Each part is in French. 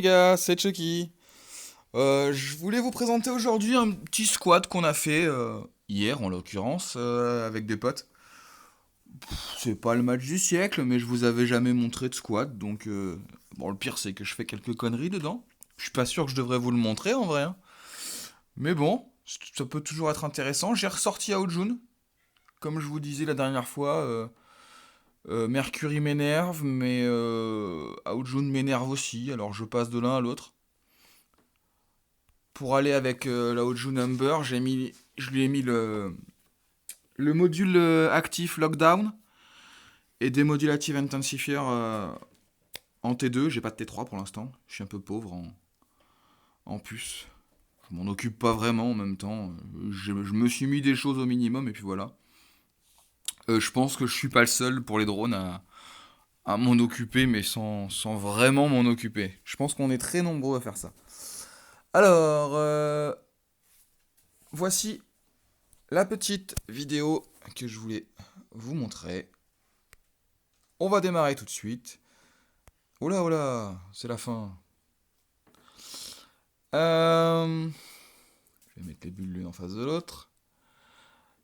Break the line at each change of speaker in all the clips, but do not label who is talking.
gars, c'est Chucky. Je voulais vous présenter aujourd'hui un petit squat qu'on a fait hier en l'occurrence avec des potes. C'est pas le match du siècle, mais je vous avais jamais montré de squat, donc bon, le pire c'est que je fais quelques conneries dedans. Je suis pas sûr que je devrais vous le montrer en vrai, hein. Mais bon, ça peut toujours être intéressant. J'ai ressorti Aojun, comme je vous disais la dernière fois. Mercury m'énerve, mais Aojun m'énerve aussi, alors je passe de l'un à l'autre. Pour aller avec la Hoju Number, je lui ai mis le module actif Lockdown et des modulative intensifier en T2. J'ai pas de T3 pour l'instant. Je suis un peu pauvre en puce. Je m'en occupe pas vraiment en même temps. Je me suis mis des choses au minimum et puis voilà. Je pense que je suis pas le seul pour les drones à m'en occuper, mais sans vraiment m'en occuper. Je pense qu'on est très nombreux à faire ça. Alors, voici la petite vidéo que je voulais vous montrer. On va démarrer tout de suite. Oh là, c'est la fin. Je vais mettre les bulles l'une en face de l'autre.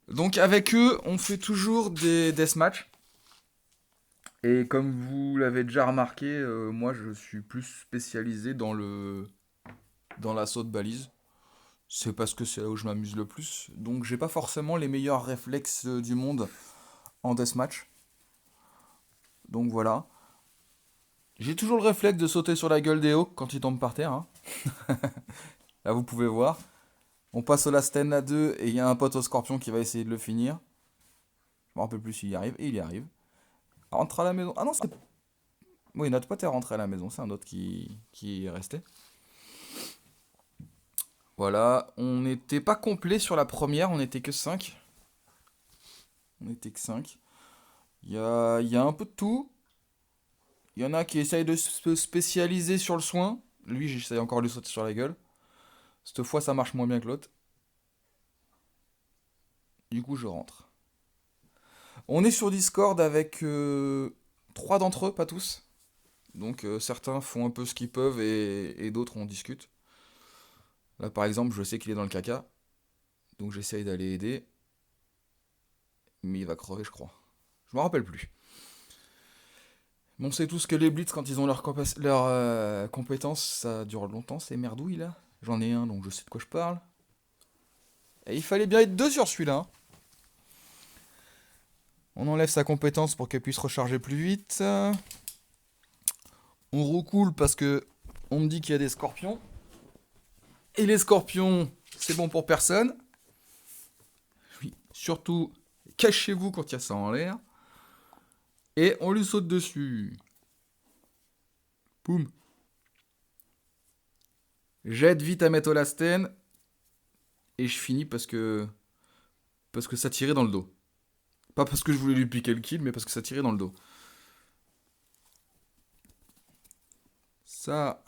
Donc avec eux, on fait toujours des deathmatch. Et comme vous l'avez déjà remarqué, moi je suis plus spécialisé dans l'assaut de balise. C'est parce que c'est là où je m'amuse le plus. Donc j'ai pas forcément les meilleurs réflexes du monde en deathmatch. Donc voilà. J'ai toujours le réflexe de sauter sur la gueule des hawks quand ils tombent par terre, hein. Là, vous pouvez voir. On passe au last stand à 2 et il y a un pote au scorpion qui va essayer de le finir. Je me rappelle plus s'il y arrive. Et il y arrive. Rentre à la maison. Ah non, c'est... Oui, notre pote est rentré à la maison. C'est un autre qui est resté. Voilà. On n'était pas complet sur la première. On n'était que 5. On n'était que 5. Il y a un peu de tout. Il y en a qui essayent de se spécialiser sur le soin. Lui, j'essaye encore de lui sauter sur la gueule. Cette fois, ça marche moins bien que l'autre. Du coup, je rentre. On est sur Discord avec 3 d'entre eux, pas tous. Donc certains font un peu ce qu'ils peuvent et d'autres on discute. Là par exemple, je sais qu'il est dans le caca. Donc j'essaye d'aller aider. Mais il va crever, je crois. Je me rappelle plus. Mais on sait tous que les blitz, quand ils ont leurs compétences, ça dure longtemps, ces merdouilles là. J'en ai un, donc je sais de quoi je parle. Et il fallait bien être deux sur celui-là, hein. On enlève sa compétence pour qu'elle puisse recharger plus vite. On recoule parce que on me dit qu'il y a des scorpions. Et les scorpions, c'est bon pour personne. Oui, surtout, cachez-vous quand il y a ça en l'air. Et on lui saute dessus. Poum. J'aide vite à mettre au lasten. Et je finis parce que ça tirait dans le dos. Pas parce que je voulais lui piquer le kill, mais parce que ça tirait dans le dos. Ça,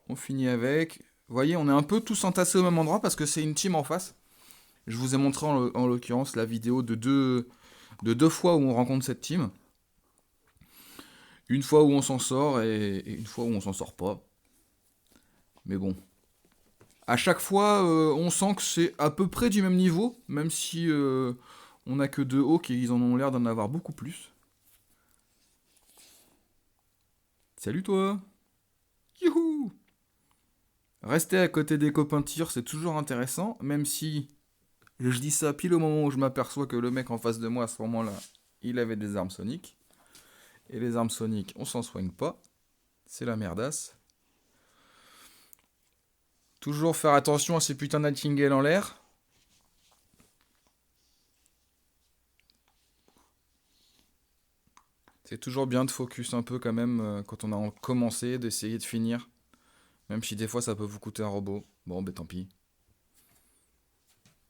on finit avec. Vous voyez, on est un peu tous entassés au même endroit parce que c'est une team en face. Je vous ai montré en l'occurrence la vidéo de deux fois où on rencontre cette team. Une fois où on s'en sort et une fois où on s'en sort pas. Mais bon. À chaque fois, on sent que c'est à peu près du même niveau, même si on a que deux hawks et ils en ont l'air d'en avoir beaucoup plus. Salut toi! Youhou! Rester à côté des copains tir, c'est toujours intéressant, même si je dis ça pile au moment où je m'aperçois que le mec en face de moi à ce moment-là, il avait des armes soniques. Et les armes soniques, on s'en soigne pas. C'est la merdasse. Toujours faire attention à ces putains de nightingales en l'air. C'est toujours bien de focus un peu quand même quand on a commencé, d'essayer de finir. Même si des fois ça peut vous coûter un robot. Bon, ben tant pis.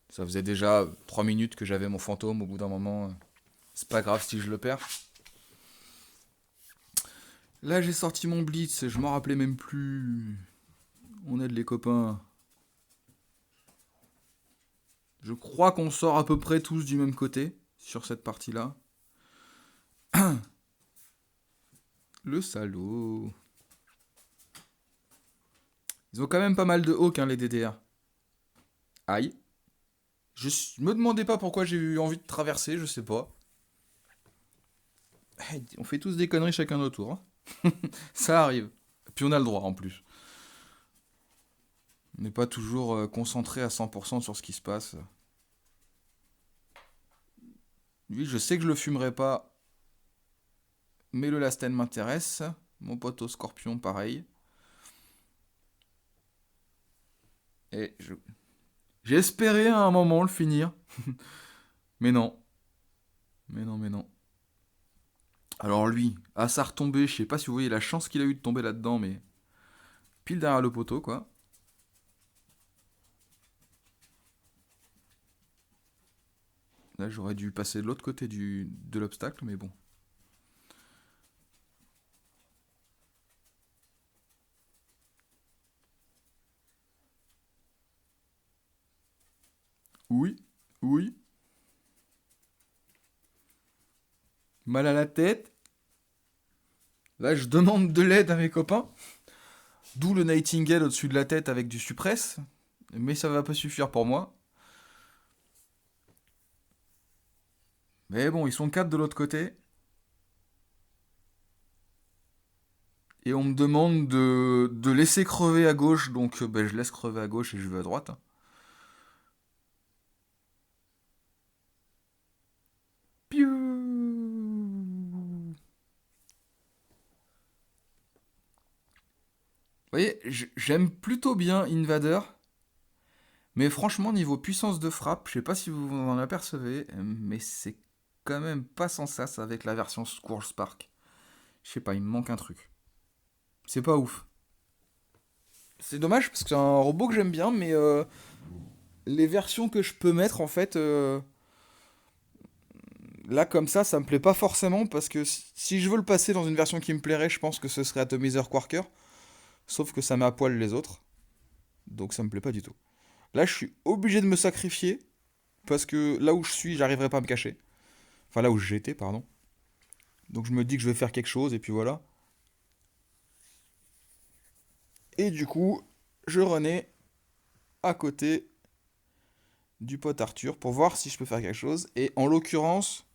Ça faisait déjà 3 minutes que j'avais mon fantôme au bout d'un moment. C'est pas grave si je le perds. Là j'ai sorti mon blitz, je m'en rappelais même plus. On aide les copains. Je crois qu'on sort à peu près tous du même côté sur cette partie-là. Le salaud. Ils ont quand même pas mal de hawk, hein, les DDR. Aïe. Me demandez pas pourquoi j'ai eu envie de traverser, je sais pas. On fait tous des conneries chacun notre tour, hein. Ça arrive. Puis on a le droit en plus. On n'est pas toujours concentré à 100% sur ce qui se passe. Lui, je sais que je le fumerai pas, mais le Lasten m'intéresse. Mon pote au scorpion, pareil. Et j'ai espéré à un moment le finir. Mais non. Mais non, mais non. Alors lui, à sa retombée, je sais pas si vous voyez la chance qu'il a eu de tomber là-dedans, mais pile derrière le poteau, quoi. Là, j'aurais dû passer de l'autre côté de l'obstacle, mais bon. Oui, oui. Mal à la tête. Là, je demande de l'aide à mes copains. D'où le Nightingale au-dessus de la tête avec du suppress. Mais ça va pas suffire pour moi. Mais bon, ils sont quatre de l'autre côté. Et on me demande de laisser crever à gauche. Donc ben, je laisse crever à gauche et je vais à droite, hein. Piou. Vous voyez, j'aime plutôt bien Invader. Mais franchement, niveau puissance de frappe, je sais pas si vous vous en apercevez, mais c'est quand même pas sans sas avec la version Squirrel Spark. Je sais pas, il me manque un truc. C'est pas ouf. C'est dommage parce que c'est un robot que j'aime bien, mais les versions que je peux mettre, en fait, là comme ça me plaît pas forcément parce que si je veux le passer dans une version qui me plairait, je pense que ce serait Atomizer Quarker. Sauf que ça met à poil les autres, donc ça me plaît pas du tout. Là, je suis obligé de me sacrifier parce que là où je suis, j'arriverai pas à me cacher. Enfin, là où j'étais, pardon. Donc je me dis que je vais faire quelque chose et puis voilà. Et du coup, je renais à côté du pote Arthur pour voir si je peux faire quelque chose. Et en l'occurrence,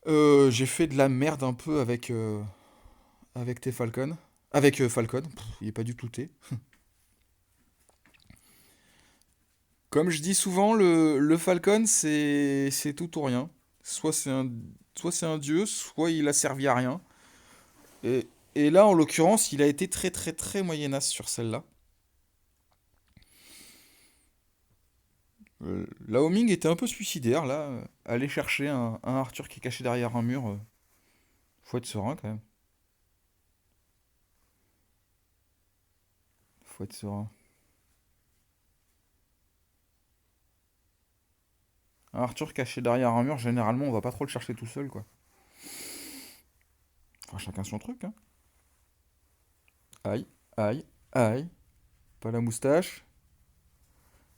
j'ai fait de la merde un peu avec tes Falcon. Avec Falcon, il est pas du tout T. Comme je dis souvent, le Falcon, c'est tout ou rien. Soit c'est un, soit c'est un dieu, soit il a servi à rien. Et là, en l'occurrence, il a été très très très moyenasse sur celle-là. La homing était un peu suicidaire, là. Aller chercher un Arthur qui est caché derrière un mur, faut être serein quand même. Faut être serein. Un Arthur caché derrière un mur, généralement, on va pas trop le chercher tout seul, quoi. Enfin, chacun son truc, hein. Aïe, aïe, aïe. Pas la moustache.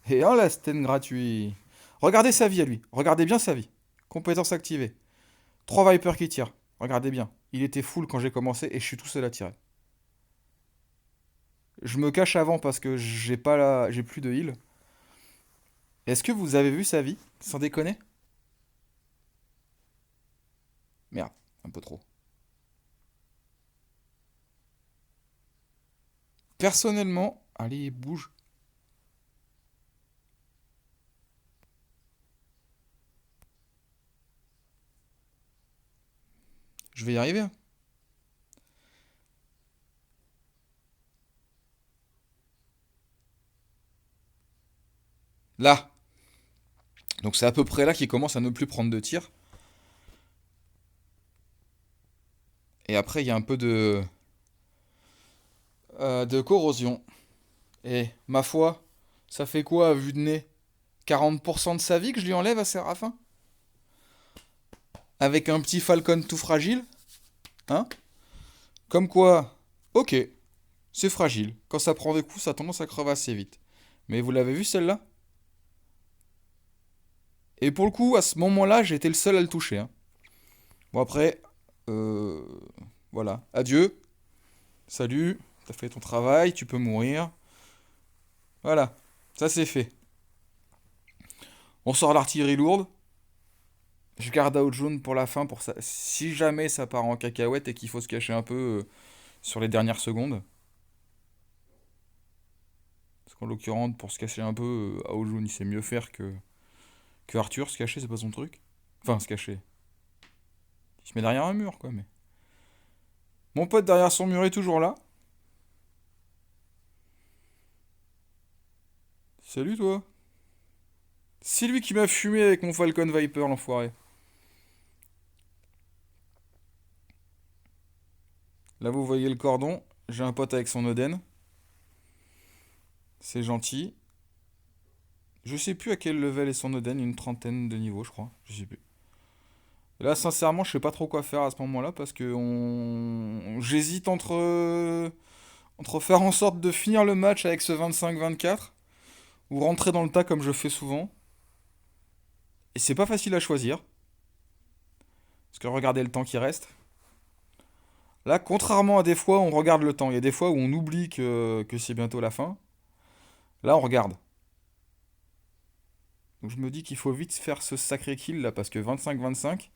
Et un Lasten gratuit. Regardez sa vie à lui. Regardez bien sa vie. Compétence activée. 3 Vipers qui tirent. Regardez bien. Il était full quand j'ai commencé et je suis tout seul à tirer. Je me cache avant parce que j'ai plus de heal. Est-ce que vous avez vu sa vie? Sans déconner? Merde, un peu trop. Personnellement, allez, bouge. Je vais y arriver, hein. Là. Donc c'est à peu près là qu'il commence à ne plus prendre de tir. Et après, il y a un peu de corrosion. Et ma foi, ça fait quoi à vue de nez? 40% de sa vie que je lui enlève à Séraphin? Avec un petit Falcon tout fragile? Hein? Comme quoi, ok, c'est fragile. Quand ça prend des coups, ça a tendance à crever assez vite. Mais vous l'avez vu celle-là? Et pour le coup, à ce moment-là, j'ai été le seul à le toucher, hein. Bon après, euh, voilà. Adieu. Salut. T'as fait ton travail, tu peux mourir. Voilà, ça c'est fait. On sort l'artillerie lourde. Je garde Ao Jun pour la fin, pour ça. Si jamais ça part en cacahuète et qu'il faut se cacher un peu sur les dernières secondes. Parce qu'en l'occurrence, pour se cacher un peu, Ao Jun il sait mieux faire que Arthur. Se cacher, c'est pas son truc. Enfin, se cacher. Il se met derrière un mur, quoi, mais. Mon pote derrière son mur est toujours là. Salut toi. C'est lui qui m'a fumé avec mon Falcon Viper, l'enfoiré. Là, vous voyez le cordon. J'ai un pote avec son Oden. C'est gentil. Je sais plus à quel level est son Oden, une trentaine de niveaux, je crois. Je sais plus. Et là, sincèrement, je sais pas trop quoi faire à ce moment-là parce que j'hésite entre faire en sorte de finir le match avec ce 25-24 ou rentrer dans le tas comme je fais souvent. Et c'est pas facile à choisir parce que regardez le temps qui reste. Là, contrairement à des fois où on regarde le temps, il y a des fois où on oublie que c'est bientôt la fin. Là, on regarde. Donc je me dis qu'il faut vite faire ce sacré kill là parce que 25-25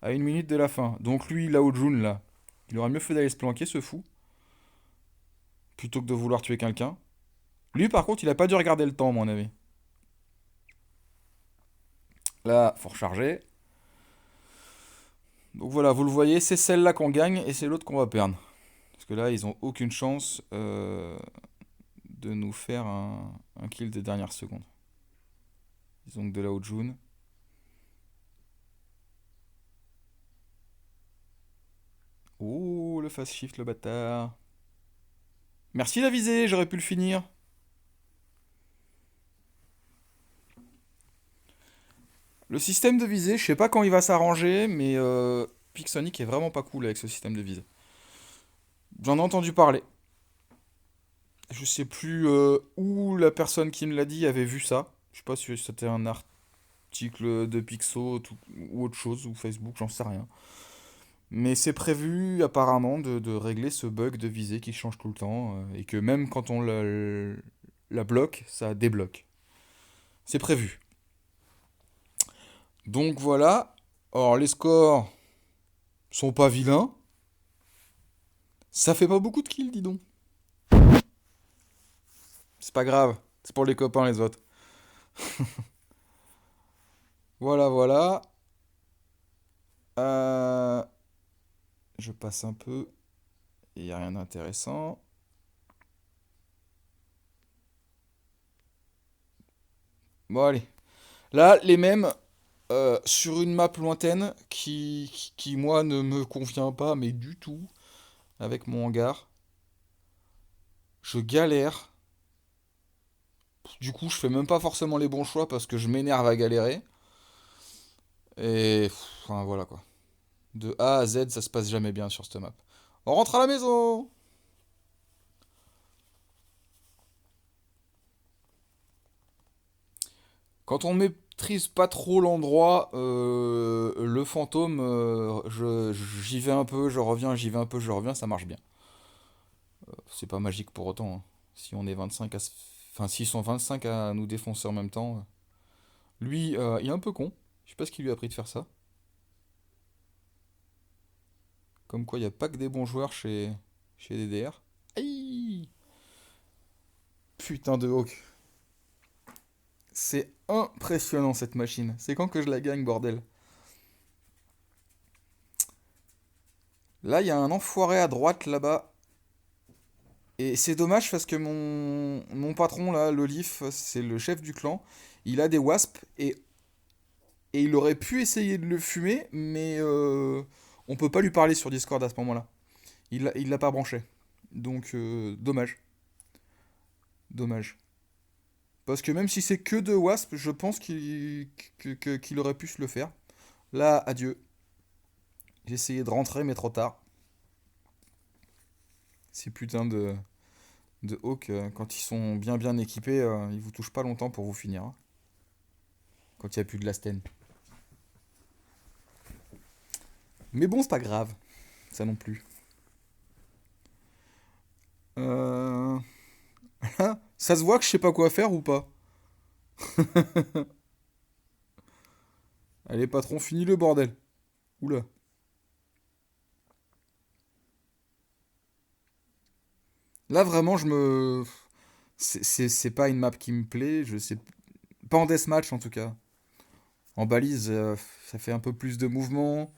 à une minute de la fin. Donc lui, là, au Jun, là, il aurait mieux fait d'aller se planquer, ce fou, plutôt que de vouloir tuer quelqu'un. Lui, par contre, il a pas dû regarder le temps, à mon avis. Là, faut recharger. Donc voilà, vous le voyez, c'est celle-là qu'on gagne et c'est l'autre qu'on va perdre. Parce que là, ils ont aucune chance de nous faire un kill des dernières secondes. Ils ont que de la Jun. Oh, le fast shift, le bâtard. Merci la visée, j'aurais pu le finir. Le système de visée, je sais pas quand il va s'arranger, mais Pixonic est vraiment pas cool avec ce système de visée. J'en ai entendu parler. Je sais plus où la personne qui me l'a dit avait vu ça. Je sais pas si c'était un article de Pixo ou autre chose, ou Facebook, j'en sais rien. Mais c'est prévu apparemment de régler ce bug de visée qui change tout le temps et que même quand on la bloque, ça débloque. C'est prévu. Donc voilà. Alors les scores sont pas vilains. Ça fait pas beaucoup de kills, dis donc. C'est pas grave. C'est pour les copains, les autres. Voilà, voilà. Euh, je passe un peu. Il n'y a rien d'intéressant. Bon, allez. Là, les mêmes. Sur une map lointaine qui, moi, ne me convient pas, mais du tout, avec mon hangar. Je galère. Du coup, je fais même pas forcément les bons choix parce que je m'énerve à galérer. Et enfin, voilà quoi. De A à Z, ça se passe jamais bien sur cette map. On rentre à la maison! Quand on maîtrise pas trop l'endroit, le fantôme, j'y vais un peu, je reviens, j'y vais un peu, je reviens, ça marche bien. C'est pas magique pour autant, hein. Si on est 25 à... Enfin, s'ils sont 25 à nous défoncer en même temps. Lui, il est un peu con. Je sais pas ce qui lui a appris de faire ça. Comme quoi, il n'y a pas que des bons joueurs chez DDR. Aïe! Putain de hawk. C'est impressionnant cette machine. C'est quand que je la gagne, bordel? Là, il y a un enfoiré à droite là-bas. Et c'est dommage parce que mon patron là, l'Olif, c'est le chef du clan. Il a des wasps et il aurait pu essayer de le fumer, mais on peut pas lui parler sur Discord à ce moment-là. Il l'a pas branché. Donc dommage. Dommage. Parce que même si c'est que deux wasps, je pense qu'il aurait pu se le faire. Là, adieu. J'ai essayé de rentrer, mais trop tard. Ces putains de hawks, quand ils sont bien équipés, ils vous touchent pas longtemps pour vous finir, hein. Quand il n'y a plus de la sten. Mais bon, c'est pas grave. Ça non plus. Euh... Ça se voit que je sais pas quoi faire ou pas? Allez, patron, finis le bordel. Oula. Là, vraiment, je me. C'est pas une map qui me plaît. Je sais. Pas en deathmatch en tout cas. En balise, ça fait un peu plus de mouvement.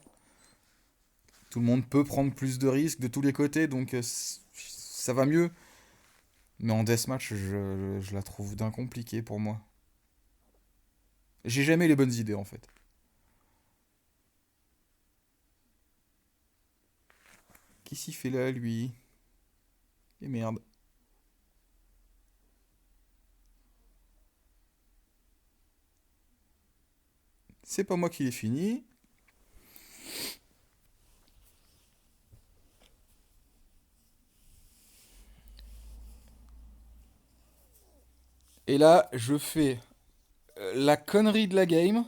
Tout le monde peut prendre plus de risques de tous les côtés, donc ça va mieux. Mais en deathmatch, je la trouve d'un compliqué pour moi. J'ai jamais les bonnes idées en fait. Qu'est-ce qu'il fait là, lui? Et merde. C'est pas moi qui l'ai fini. Et là, je fais la connerie de la game.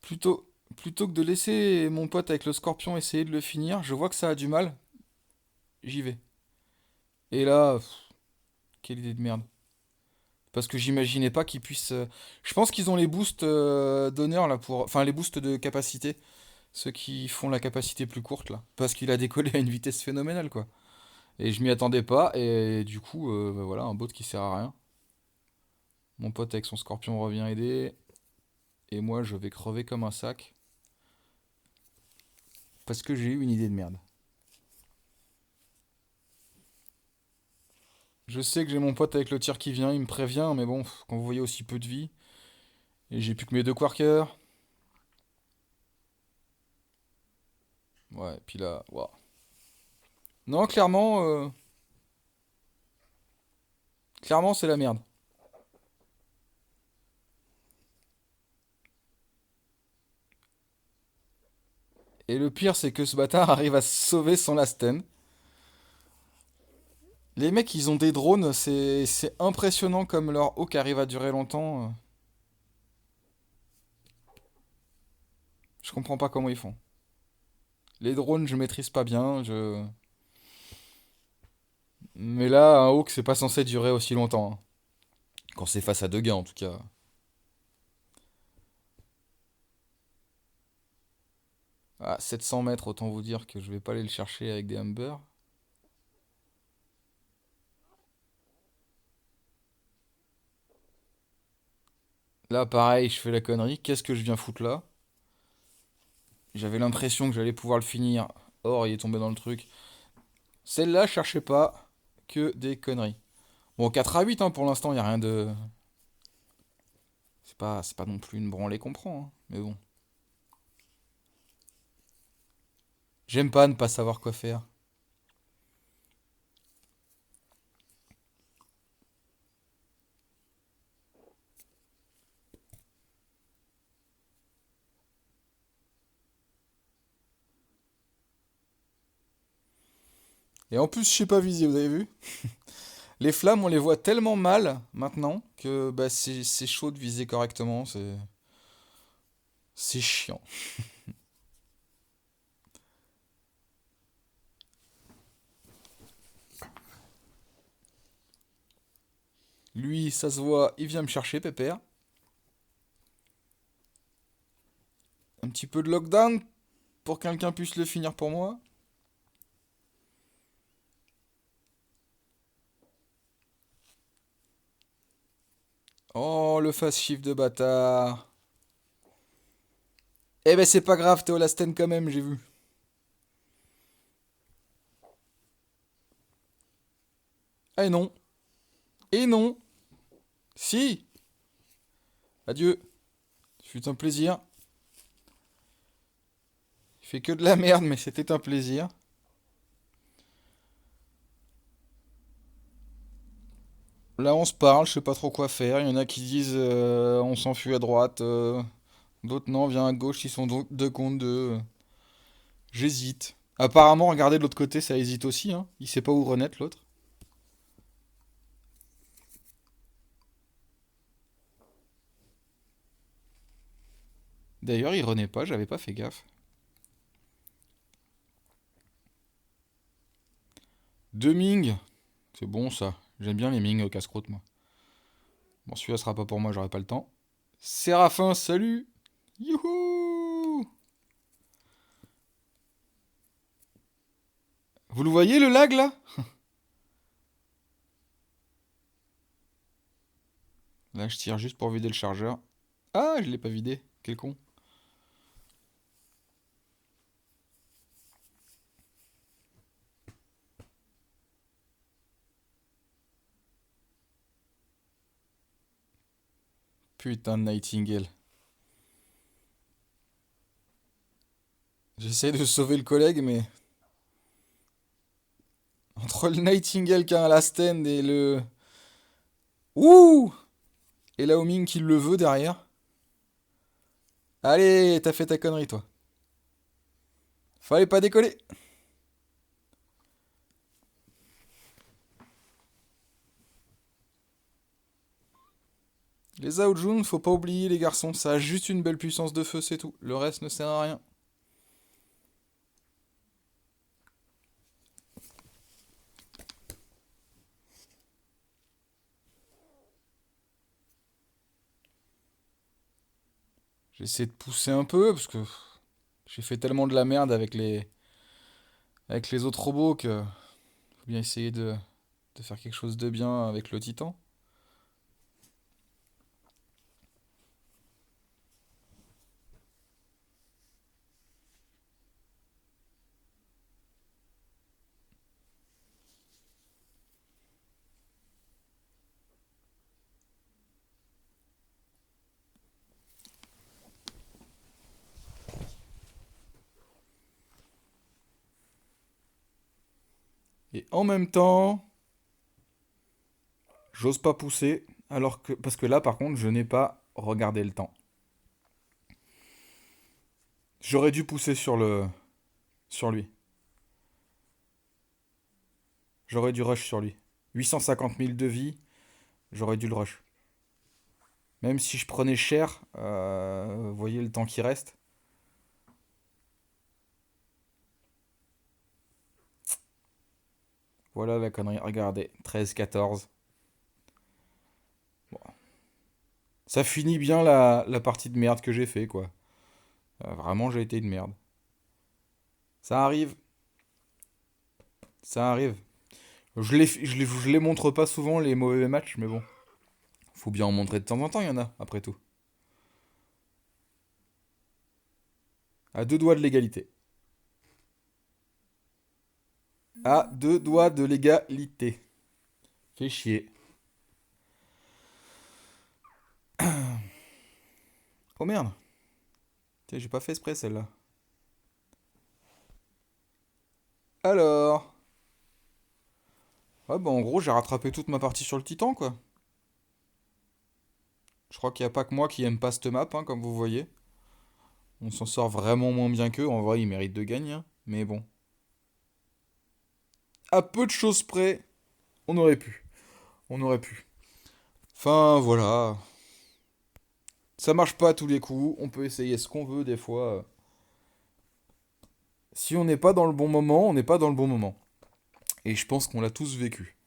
Plutôt, plutôt que de laisser mon pote avec le scorpion essayer de le finir, je vois que ça a du mal. J'y vais. Et là, quelle idée de merde. Parce que j'imaginais pas qu'ils puissent. Je pense qu'ils ont les boosts d'honneur là pour. Enfin, les boosts de capacité. Ceux qui font la capacité plus courte là. Parce qu'il a décollé à une vitesse phénoménale quoi. Et je m'y attendais pas. Et du coup, bah voilà, un bot qui sert à rien. Mon pote avec son scorpion revient aider. Et moi, je vais crever comme un sac. Parce que j'ai eu une idée de merde. Je sais que j'ai mon pote avec le tir qui vient, il me prévient, mais bon, quand vous voyez aussi peu de vie, et j'ai plus que mes deux quarkers. Ouais, puis là, waouh. Non, clairement, clairement, c'est la merde. Et le pire, c'est que ce bâtard arrive à se sauver sans la stun. Les mecs, ils ont des drones, c'est impressionnant comme leur hawk arrive à durer longtemps. Je comprends pas comment ils font. Les drones, je maîtrise pas bien, je. Mais là, un hawk, c'est pas censé durer aussi longtemps, hein. Quand c'est face à deux gars, en tout cas. À 700 mètres, autant vous dire que je vais pas aller le chercher avec des Humber. Là, pareil, je fais la connerie. Qu'est-ce que je viens foutre là? J'avais l'impression que j'allais pouvoir le finir. Or, il est tombé dans le truc. Celle-là, cherchez pas que des conneries. Bon, 4 à 8, hein, pour l'instant, il a rien de. C'est pas non plus une branlée qu'on prend, hein, mais bon. J'aime pas ne pas savoir quoi faire. Et en plus, je sais pas viser, vous avez vu? Les flammes, on les voit tellement mal maintenant que bah, c'est chaud de viser correctement. C'est chiant. Lui, ça se voit, il vient me chercher, pépère. Un petit peu de lockdown pour que quelqu'un puisse le finir pour moi. Oh, le fast shift de bâtard. Eh ben c'est pas grave, Théo Lasten quand même, j'ai vu. Ah et non. Et non. Si. Adieu. Ce fut un plaisir. Il fait que de la merde, mais c'était un plaisir. Là, on se parle, je sais pas trop quoi faire. Il y en a qui disent on s'enfuit à droite. D'autres non, viens à gauche, ils sont deux contre deux. J'hésite. Apparemment, regardez de l'autre côté, ça hésite aussi, hein. Il sait pas où renaître l'autre. D'ailleurs, il renaît pas, j'avais pas fait gaffe. Deux Ming. C'est bon ça. J'aime bien les Ming au casse-croûte, moi. Bon, celui-là sera pas pour moi, j'aurai pas le temps. Séraphin, salut. Youhou. Vous le voyez, le lag, là? Là, je tire juste pour vider le chargeur. Ah, je l'ai pas vidé. Quel con. Putain de Nightingale. J'essaie de sauver le collègue, mais... Entre le Nightingale qui a un last end et le... Ouh! Et Lao Ming qui le veut derrière. Allez, t'as fait ta connerie, toi. Fallait pas décoller. Les Aojun, faut pas oublier, les garçons, ça a juste une belle puissance de feu, c'est tout. Le reste ne sert à rien. J'essaie de pousser un peu, parce que j'ai fait tellement de la merde avec les autres robots que faut bien essayer de faire quelque chose de bien avec le Titan. Et en même temps, j'ose pas pousser, alors que parce que là, par contre, je n'ai pas regardé le temps. J'aurais dû pousser sur lui. J'aurais dû rush sur lui. 850 000 de vie, j'aurais dû le rush. Même si je prenais cher, vous voyez le temps qui reste. Voilà la connerie. Regardez, 13-14. Bon. Ça finit bien la partie de merde que j'ai fait, quoi. Vraiment, j'ai été une merde. Ça arrive, ça arrive. Je les montre pas souvent, les mauvais matchs, mais bon. Faut bien en montrer de temps en temps, il y en a, après tout. À deux doigts de l'égalité. À deux doigts de l'égalité. Fait chier. Oh merde. Tiens, j'ai pas fait exprès celle-là. Alors. Ouais, bah en gros, j'ai rattrapé toute ma partie sur le Titan, quoi. Je crois qu'il n'y a pas que moi qui aime pas cette map, hein, comme vous voyez. On s'en sort vraiment moins bien qu'eux. En vrai, ils méritent de gagner, hein. Mais bon. À peu de choses près, on aurait pu. On aurait pu. Enfin, voilà. Ça marche pas à tous les coups. On peut essayer ce qu'on veut des fois. Si on n'est pas dans le bon moment, on n'est pas dans le bon moment. Et je pense qu'on l'a tous vécu.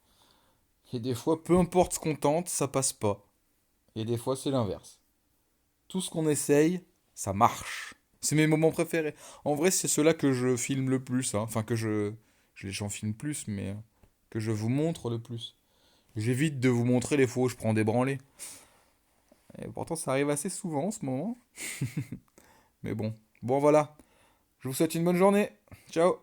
Et des fois, peu importe ce qu'on tente, ça passe pas. Et des fois, c'est l'inverse. Tout ce qu'on essaye, ça marche. C'est mes moments préférés. En vrai, c'est ceux-là que je filme le plus, hein. Enfin, j'en filme plus, mais que je vous montre le plus. J'évite de vous montrer les fois où je prends des branlées. Et pourtant, ça arrive assez souvent en ce moment. Mais bon. Bon, voilà. Je vous souhaite une bonne journée. Ciao.